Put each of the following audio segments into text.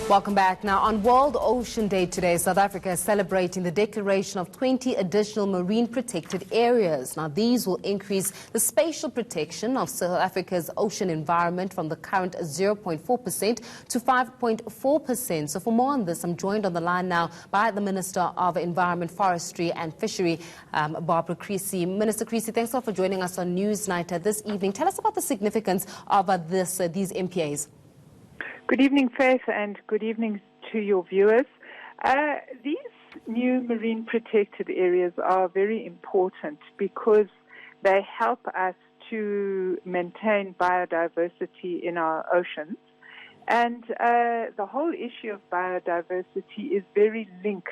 Welcome back. Now, on World Ocean Day today, South Africa is celebrating the declaration of 20 additional marine protected areas. Now, these will increase the spatial protection of South Africa's ocean environment from the current 0.4% to 5.4%. So for more on this, I'm joined on the line now by the Minister of Environment, Forestry and Fisheries, Barbara Creecy. Minister Creecy, thanks a lot for joining us on Newsnight this evening. Tell us about the significance of these MPAs. Good evening, Faith, and good evening to your viewers. These new marine protected areas are very important because they help us to maintain biodiversity in our oceans. And the whole issue of biodiversity is very linked,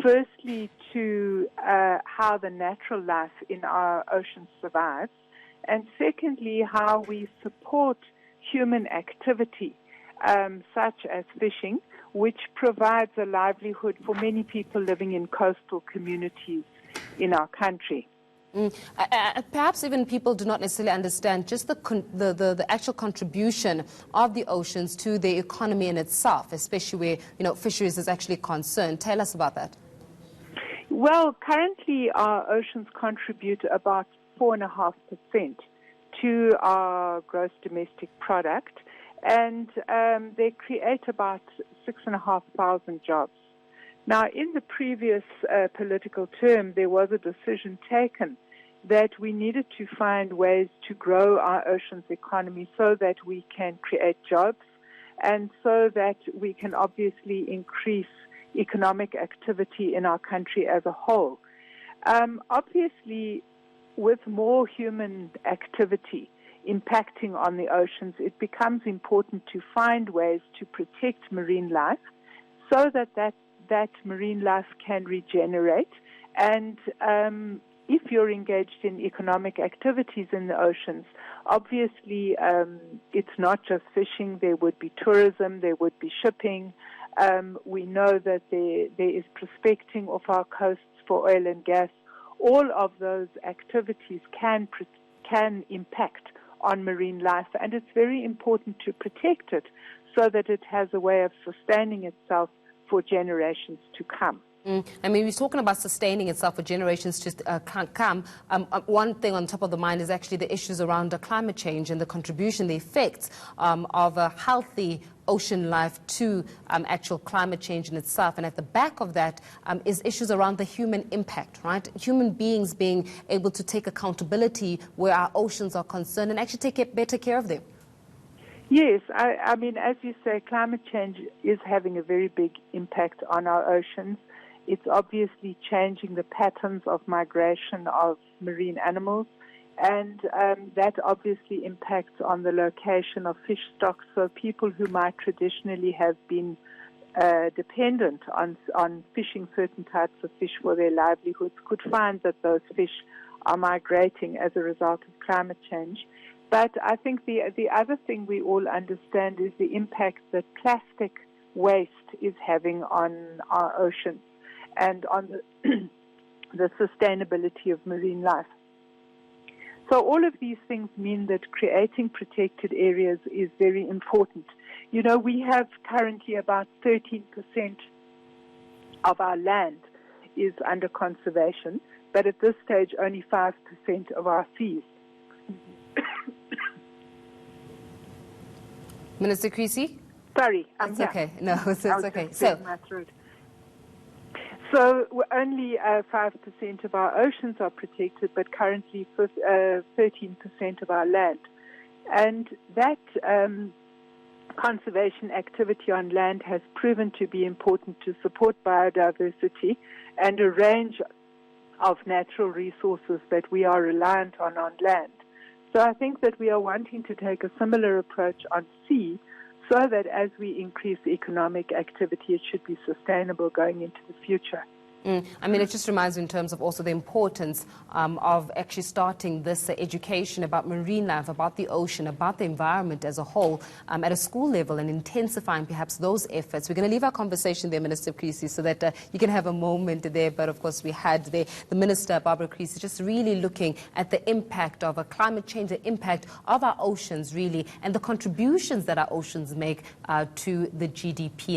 firstly, to how the natural life in our oceans survives, and secondly, how we support human activity, such as fishing, which provides a livelihood for many people living in coastal communities in our country. Perhaps even people do not necessarily understand just the actual contribution of the oceans to the economy in itself, especially where fisheries is actually concerned. Tell us about that. Well, currently our oceans contribute about 4.5% to our gross domestic product, and they create about 6,500 jobs. Now, in the previous political term, there was a decision taken that we needed to find ways to grow our oceans economy so that we can create jobs and so that we can obviously increase economic activity in our country as a whole. Obviously, with more human activity impacting on the oceans, it becomes important to find ways to protect marine life so that marine life can regenerate. And if you're engaged in economic activities in the oceans, obviously it's not just fishing. There would be tourism, there would be shipping. We know that there is prospecting off our coasts for oil and gas. All of those activities can impact on marine life, and it's very important to protect it so that it has a way of sustaining itself for generations to come. I mean, we're talking about sustaining itself for generations to come. One thing on top of the mind is actually the issues around climate change and the contribution, the effects of a healthy ocean life to actual climate change in itself. And at the back of that is issues around the human impact, right? Human beings being able to take accountability where our oceans are concerned and actually take better care of them. Yes, I mean, as you say, climate change is having a very big impact on our oceans. It's obviously changing the patterns of migration of marine animals, and that obviously impacts on the location of fish stocks. So people who might traditionally have been dependent on fishing certain types of fish for their livelihoods could find that those fish are migrating as a result of climate change. But I think the other thing we all understand is the impact that plastic waste is having on our oceans and on the sustainability of marine life. So all of these things mean that creating protected areas is very important. You know, we have currently about 13% of our land is under conservation, but at this stage only 5% of our seas. Minister Creecy? Sorry, it's okay. No, it's okay. So only 5% of our oceans are protected, but currently 13% of our land. And that conservation activity on land has proven to be important to support biodiversity and a range of natural resources that we are reliant on land. So I think that we are wanting to take a similar approach on sea so that as we increase economic activity, it should be sustainable going into the future. I mean, it just reminds me in terms of also the importance of actually starting this education about marine life, about the ocean, about the environment as a whole at a school level, and intensifying perhaps those efforts. We're going to leave our conversation there, Minister Creecy, so that you can have a moment there. But of course, we had there the Minister, Barbara Creecy, just really looking at the impact of climate change, the impact of our oceans really, and the contributions that our oceans make to the GDP.